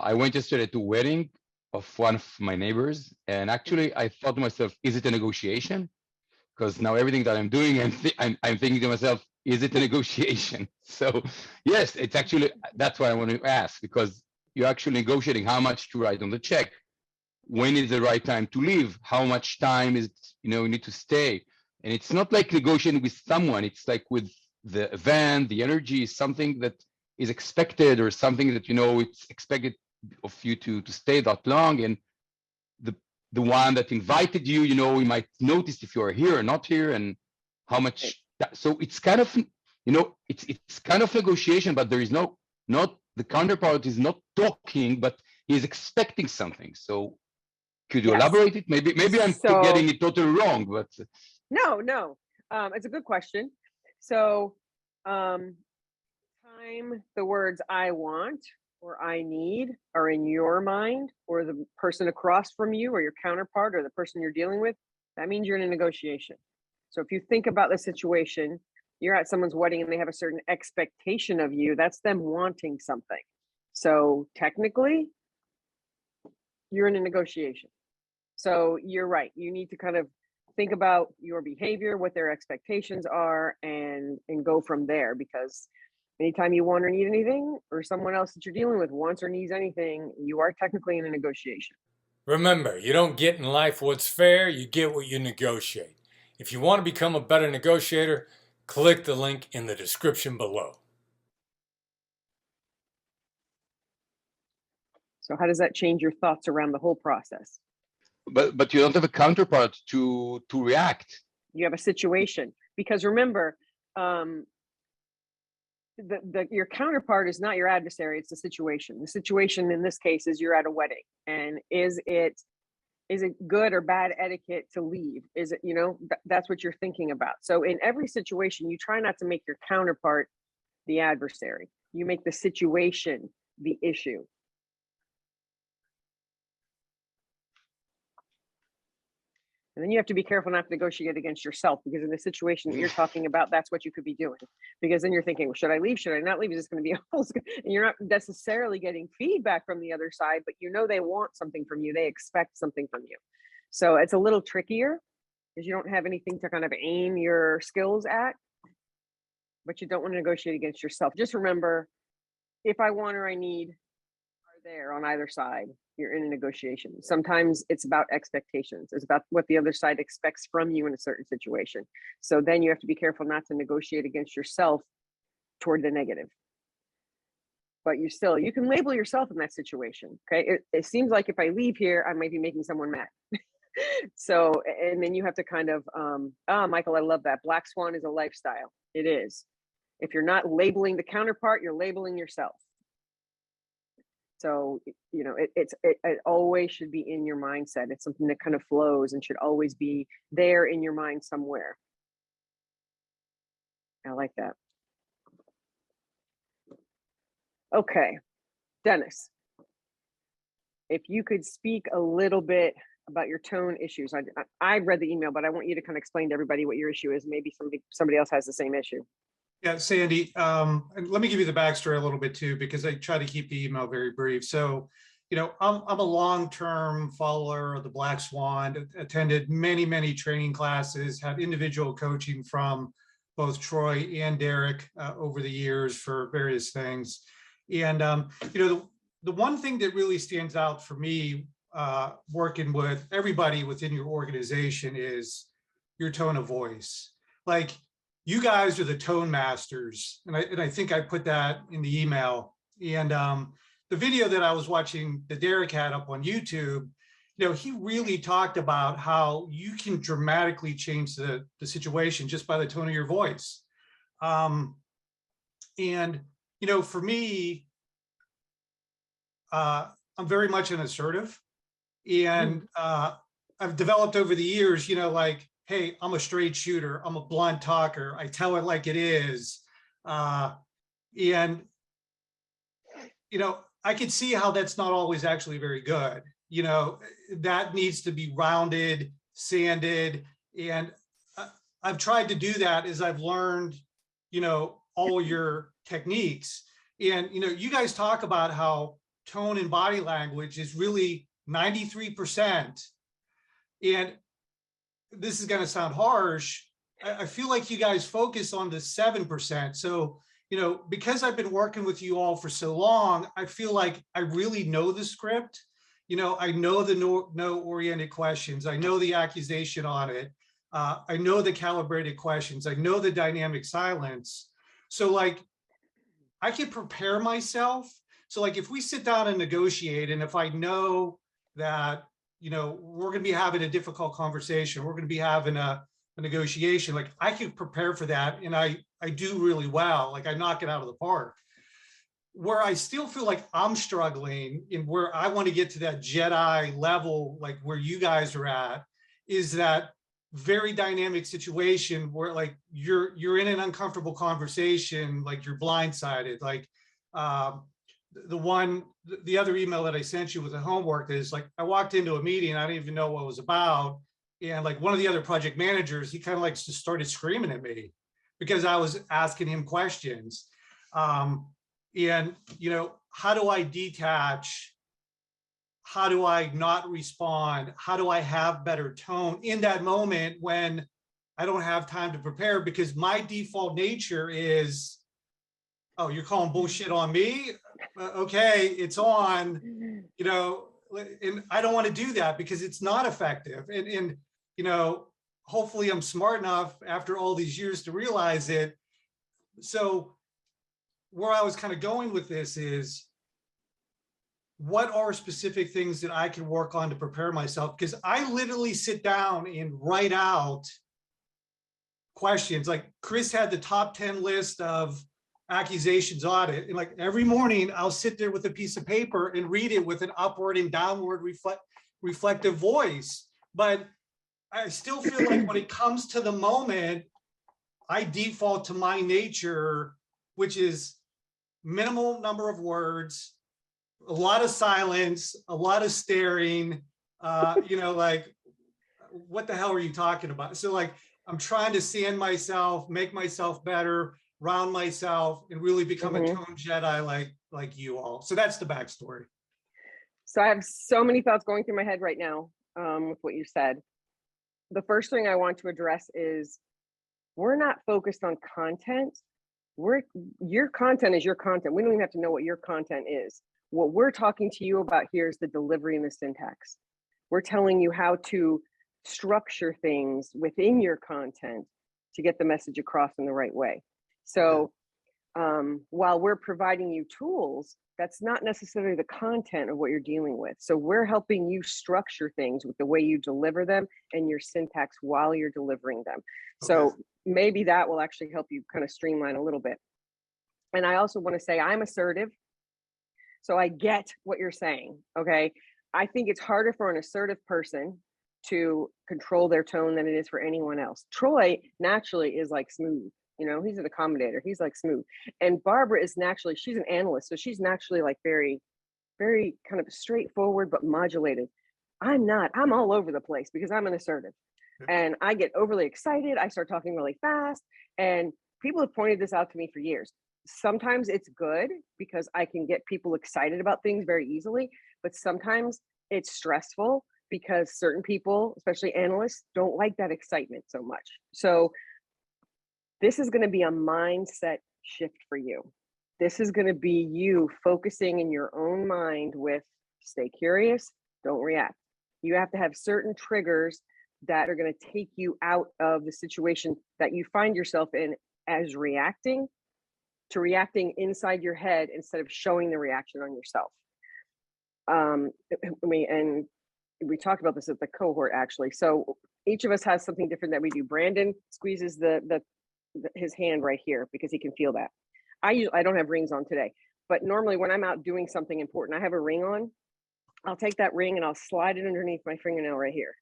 I went yesterday to a wedding of one of my neighbors, and actually I thought to myself, is it a negotiation? Because now everything that I'm doing, I'm thinking to myself, is it a negotiation? So yes, it's actually, that's why I want to ask, because you're actually negotiating how much to write on the check, when is the right time to leave, how much time is, you need to stay. And it's not like negotiating with someone, it's like with the event, the energy is something that is expected, or something that, it's expected of you to stay that long. And the one that invited you, we might notice if you are here or not here, and how much. So it's kind of, it's kind of negotiation, but there is not the counterpart is not talking, but he is expecting something. So could you elaborate it? Maybe I'm getting it totally wrong, but no, it's a good question. So, time the words I want or I need are in your mind, or the person across from you, or your counterpart, or the person you're dealing with, that means you're in a negotiation. So if you think about the situation, you're at someone's wedding and they have a certain expectation of you, that's them wanting something. So technically, you're in a negotiation. So you're right. You need to kind of think about your behavior, what their expectations are, and go from there. Because anytime you want or need anything, or someone else that you're dealing with wants or needs anything, you are technically in a negotiation. Remember, you don't get in life what's fair, you get what you negotiate. If you want to become a better negotiator, click the link in the description below. So how does that change your thoughts around the whole process? But you don't have a counterpart to react. You have a situation, because remember, your counterpart is not your adversary, it's the situation. The situation in this case is you're at a wedding, and is it good or bad etiquette to leave? Is it, that's what you're thinking about. So in every situation, you try not to make your counterpart the adversary. You make the situation the issue. And then you have to be careful not to negotiate against yourself, because in the situation that you're talking about, that's what you could be doing. Because then you're thinking, well, should I leave? Should I not leave? Is this going to be awful? And you're not necessarily getting feedback from the other side, but they want something from you. They expect something from you. So it's a little trickier, because you don't have anything to kind of aim your skills at, but you don't want to negotiate against yourself. Just remember, if I want or I need are there on either side, you're in a negotiation. Sometimes it's about expectations. It's about what the other side expects from you in a certain situation. So then you have to be careful not to negotiate against yourself toward the negative. But you can label yourself in that situation. Okay. It seems like if I leave here, I might be making someone mad. So, and then you have to kind of, Michael, I love that. Black Swan is a lifestyle. It is. If you're not labeling the counterpart, you're labeling yourself. So, it always should be in your mindset. It's something that kind of flows and should always be there in your mind somewhere. I like that. Okay, Dennis, if you could speak a little bit about your tone issues. I read the email, but I want you to kind of explain to everybody what your issue is. Maybe somebody else has the same issue. Yeah, Sandy, and let me give you the backstory a little bit too, because I try to keep the email very brief. So, I'm a long-term follower of the Black Swan, attended many, many training classes, had individual coaching from both Troy and Derek over the years for various things. And, the one thing that really stands out for me working with everybody within your organization is your tone of voice. Like, you guys are the tone masters. And I think I put that in the email. And the video that I was watching that Derek had up on YouTube, he really talked about how you can dramatically change the situation just by the tone of your voice. And, for me, I'm very much an assertive. And I've developed over the years, hey, I'm a straight shooter. I'm a blunt talker. I tell it like it is. And, I can see how that's not always actually very good. That needs to be rounded, sanded. And I've tried to do that as I've learned, all your techniques. And, you guys talk about how tone and body language is really 93%. And this is going to sound harsh. I feel like you guys focus on the 7%. So, because I've been working with you all for so long, I feel like I really know the script. I know the no-oriented questions. I know the accusation audit. I know the calibrated questions. I know the dynamic silence. So like, I can prepare myself. So like, if we sit down and negotiate, and if I know that, we're going to be having a difficult conversation, we're going to be having a negotiation, like I can prepare for that. And I do really well. Like I knock it out of the park. Where I still feel like I'm struggling and where I want to get to that Jedi level, like where you guys are at, is that very dynamic situation where like you're in an uncomfortable conversation, like you're blindsided. Like the other email that I sent you with the homework is like, I walked into a meeting, I didn't even know what it was about. And like one of the other project managers, he kind of like just started screaming at me because I was asking him questions. And, how do I detach? How do I not respond? How do I have better tone in that moment when I don't have time to prepare? Because my default nature is, oh, you're calling bullshit on me? Okay, it's on, and I don't want to do that because it's not effective. And hopefully I'm smart enough after all these years to realize it. So where I was kind of going with this is, what are specific things that I can work on to prepare myself? Because I literally sit down and write out questions. Like Chris had the top 10 list of accusations audit. And like every morning I'll sit there with a piece of paper and read it with an upward and downward reflective voice. But I still feel like when it comes to the moment, I default to my nature, which is minimal number of words, a lot of silence, a lot of staring, like, what the hell are you talking about? So like, I'm trying to sand myself, make myself better, round myself, and really become a tone Jedi like you all. So that's the backstory. So I have so many thoughts going through my head right now with what you said. The first thing I want to address is we're not focused on content. Your content is your content. We don't even have to know what your content is. What we're talking to you about here is the delivery and the syntax. We're telling you how to structure things within your content to get the message across in the right way. So while we're providing you tools, that's not necessarily the content of what you're dealing with. So we're helping you structure things with the way you deliver them and your syntax while you're delivering them. So maybe that will actually help you kind of streamline a little bit. And I also want to say I'm assertive. So I get what you're saying, okay? I think it's harder for an assertive person to control their tone than it is for anyone else. Troy naturally is like smooth, he's an accommodator. He's like smooth. And Barbara is naturally, she's an analyst. So she's naturally like very, very kind of straightforward, but modulated. I'm not, I'm all over the place because I'm an assertive. And I get overly excited. I start talking really fast. And people have pointed this out to me for years. Sometimes it's good because I can get people excited about things very easily, but sometimes it's stressful because certain people, especially analysts, don't like that excitement so much. So this is going to be a mindset shift for you. This is going to be you focusing in your own mind with stay curious, don't react. You have to have certain triggers that are going to take you out of the situation that you find yourself in as reacting to reacting inside your head instead of showing the reaction on yourself. And we talked about this at the cohort actually. So each of us has something different that we do. Brandon squeezes his hand right here because he can feel that. I don't have rings on today, but normally when I'm out doing something important, I have a ring on. I'll take that ring and I'll slide it underneath my fingernail right here.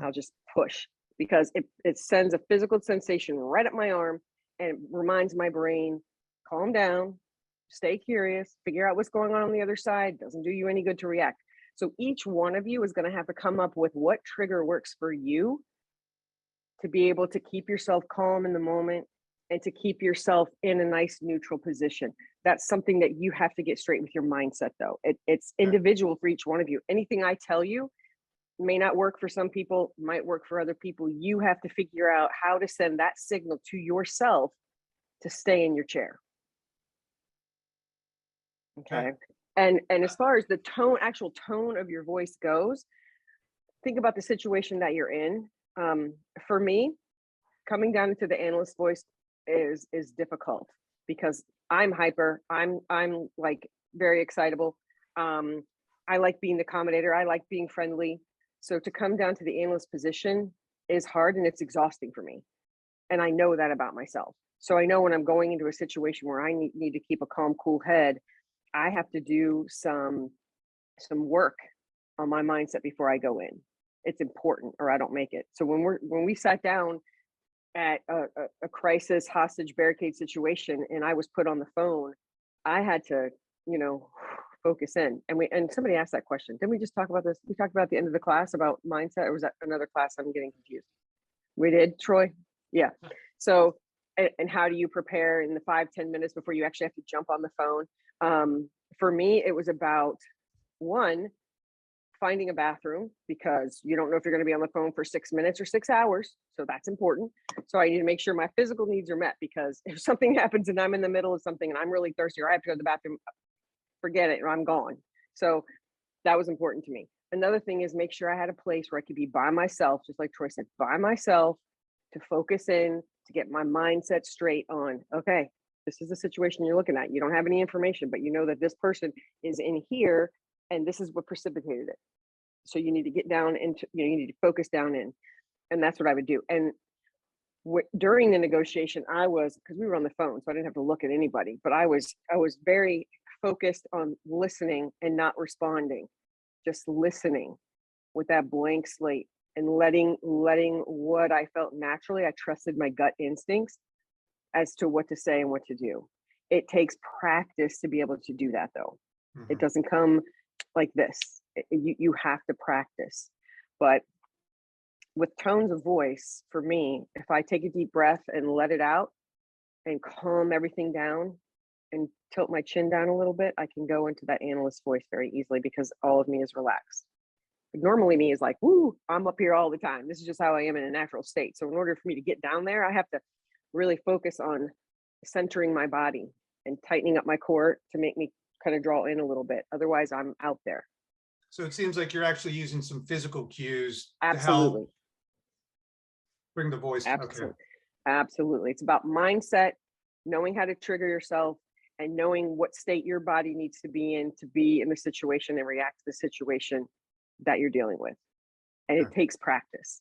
I'll just push because it sends a physical sensation right up my arm and it reminds my brain, calm down, stay curious, figure out what's going on the other side. Doesn't do you any good to react. So each one of you is going to have to come up with what trigger works for you to be able to keep yourself calm in the moment and to keep yourself in a nice neutral position. That's something that you have to get straight with your mindset, though. It's individual for each one of you. Anything I tell you may not work for some people, might work for other people. You have to figure out how to send that signal to yourself to stay in your chair. Okay. And as far as the tone, actual tone of your voice goes, think about the situation that you're in. For me, coming down into the analyst voice is difficult because I'm hyper. I'm like very excitable. I like being the accommodator. I like being friendly. So to come down to the analyst position is hard and it's exhausting for me. And I know that about myself. So I know when I'm going into a situation where I need to keep a calm, cool head, I have to do some work on my mindset before I go in. It's important or I don't make it. So when we sat down at a crisis hostage barricade situation and I was put on the phone, I had to, focus in. And somebody asked that question. Didn't we just talk about this? We talked about at the end of the class about mindset, or was that another class? I'm getting confused. We did, Troy? Yeah. So, and how do you prepare in the 5-10 minutes before you actually have to jump on the phone? For me, it was about one, finding a bathroom, because you don't know if you're going to be on the phone for 6 minutes or 6 hours. So that's important. So I need to make sure my physical needs are met, because if something happens and I'm in the middle of something and I'm really thirsty or I have to go to the bathroom, forget it, or I'm gone. So that was important to me. Another thing is make sure I had a place where I could be by myself, just like Troy said, by myself, to focus in, to get my mindset straight on, okay, this is the situation you're looking at. You don't have any information, but you know that this person is in here and this is what precipitated it. So you need to get down into, you need to focus down in. And that's what I would do. And during the negotiation, because we were on the phone, so I didn't have to look at anybody, but I was very focused on listening and not responding, just listening with that blank slate and letting what I felt naturally. I trusted my gut instincts as to what to say and what to do. It takes practice to be able to do that, though. Mm-hmm. It doesn't come like this. You have to practice. But with tones of voice, for me, if I take a deep breath and let it out and calm everything down and tilt my chin down a little bit, I can go into that analyst voice very easily, because all of me is relaxed. But normally me is like, woo, I'm up here all the time. This is just how I am in a natural state. So in order for me to get down there, I have to really focus on centering my body and tightening up my core to make me kind of draw in a little bit. Otherwise, I'm out there. So it seems like you're actually using some physical cues Absolutely. to help bring the voice. Absolutely. Okay. Absolutely. It's about mindset, knowing how to trigger yourself, and knowing what state your body needs to be in the situation and react to the situation that you're dealing with. And it takes practice.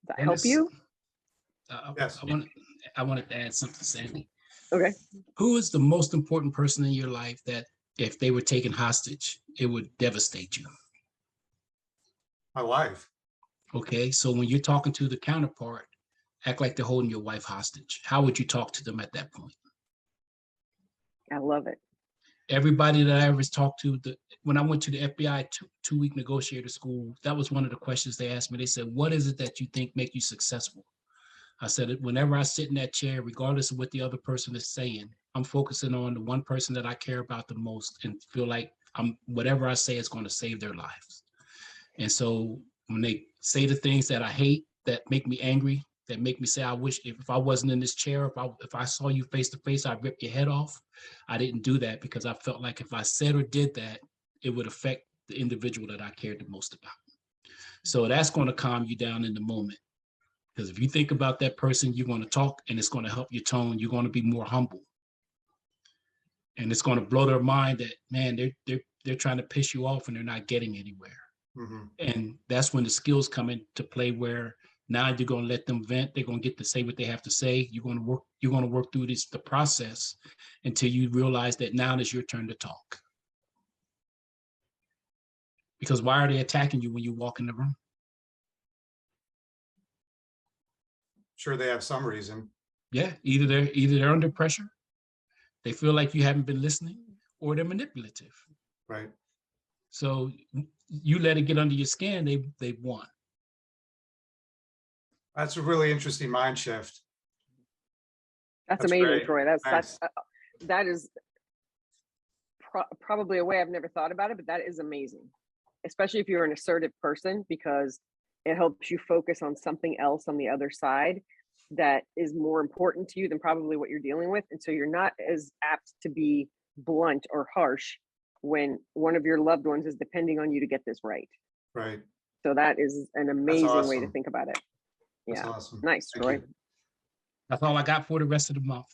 Does that help you? Yes. I wanted to add something, Sandy. Okay. Who is the most important person in your life that if they were taken hostage, it would devastate you? My wife. Okay, so when you're talking to the counterpart, act like they're holding your wife hostage. How would you talk to them at that point? I love it. Everybody that I ever talked to, when I went to the FBI two-week negotiator school, that was one of the questions they asked me. They said, what is it that you think make you successful? I said, whenever I sit in that chair, regardless of what the other person is saying, I'm focusing on the one person that I care about the most and feel like whatever I say is going to save their lives. And so when they say the things that I hate, that make me angry, that make me say, I wish if I wasn't in this chair, if I saw you face to face, I'd rip your head off. I didn't do that because I felt like if I said or did that, it would affect the individual that I cared the most about. So that's going to calm you down in the moment. Because if you think about that person, you're going to talk and it's going to help your tone. You're going to be more humble. And it's going to blow their mind that, man, they're trying to piss you off and they're not getting anywhere. Mm-hmm. And that's when the skills come into play, where now you're going to let them vent. They're going to get to say what they have to say. You're going to work through the process until you realize that now it's your turn to talk. Because why are they attacking you when you walk in the room? Sure, they have some reason. Yeah, either they're under pressure, they feel like you haven't been listening, or they're manipulative. Right. So you let it get under your skin, they won. That's a really interesting mind shift. That's amazing, great. Troy. That's that is probably a way I've never thought about it, but that is amazing, especially if you're an assertive person, because it helps you focus on something else on the other side that is more important to you than probably what you're dealing with. And so you're not as apt to be blunt or harsh when one of your loved ones is depending on you to get this right. Right. So that is an amazing way to awesome. think about it. That's Yeah. awesome. Nice, Thank Troy. you. That's all I got for the rest of the month.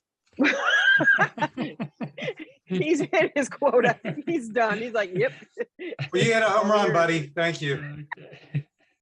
He's hit his quota. He's done. He's like, yep. Well, you had a home run, buddy. Thank you. Okay.